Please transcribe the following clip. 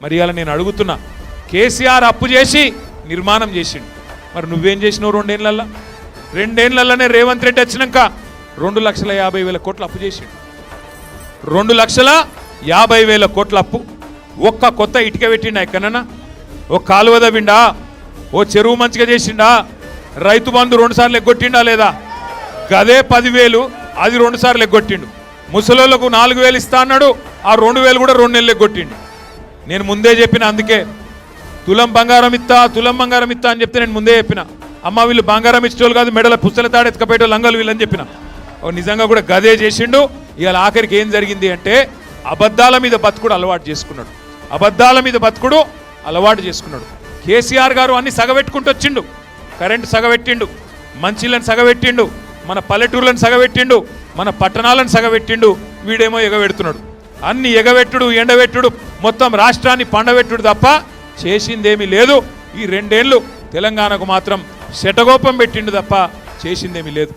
మరి అలా నేను అడుగుతున్నా, కేసీఆర్ అప్పు చేసి నిర్మాణం చేసిండు, మరి నువ్వేం చేసినావు? రెండేళ్లలోనే రేవంత్ రెడ్డి వచ్చినాక 2,50,000 కోట్ల అప్పు చేసిండు. 2,50,000 కోట్ల అప్పు. ఒక్క కొత్త ఇటుక పెట్టిండా ఎక్కడన్నా? ఓ కాలువ తవ్విండా? ఓ చెరువు మంచిగా చేసిండా? రైతు బంధు 2 సార్లు ఎగ్గొట్టిండా లేదా? గదే 10,000 అది 2 సార్లు ఎగ్గొట్టిండు. ముసలోళ్ళకు 4,000 ఇస్తా అన్నాడు, ఆ 2,000 కూడా 2 నెలలు ఎగ్గొట్టిండు. నేను ముందే చెప్పిన, అందుకే తులం బంగారం ఇస్తా అని చెప్తే నేను ముందే చెప్పిన, అమ్మ వీళ్ళు బంగారం ఇచ్చేవాళ్ళు కాదు, మెడల పుస్తల తాడు ఎత్తుకపోయేటో లంగలు వీళ్ళని చెప్పిన. నిజంగా కూడా గదే చేసిండు. ఇవాళ ఆఖరికి ఏం జరిగింది అంటే అబద్ధాల మీద బతుకుడు అలవాటు చేసుకున్నాడు. కేసీఆర్ గారు అన్ని సగబెట్టుకుంటూ వచ్చిండు. కరెంటు సగబెట్టిండు, మంచిళ్ళని సగబెట్టిండు, మన పల్లెటూర్లను సగబెట్టిండు, మన పట్టణాలను సగబెట్టిండు. వీడేమో ఎగబెడుతున్నాడు. అన్ని ఎగబెట్టుడు, ఎండబెట్టుడు, మొత్తం రాష్ట్రాన్ని పండబెట్టుడు తప్ప చేసిందేమీ లేదు. ఈ 2 ఏళ్ళు తెలంగాణకు మాత్రం శటగోపం పెట్టిండు తప్ప చేసిందేమీ లేదు.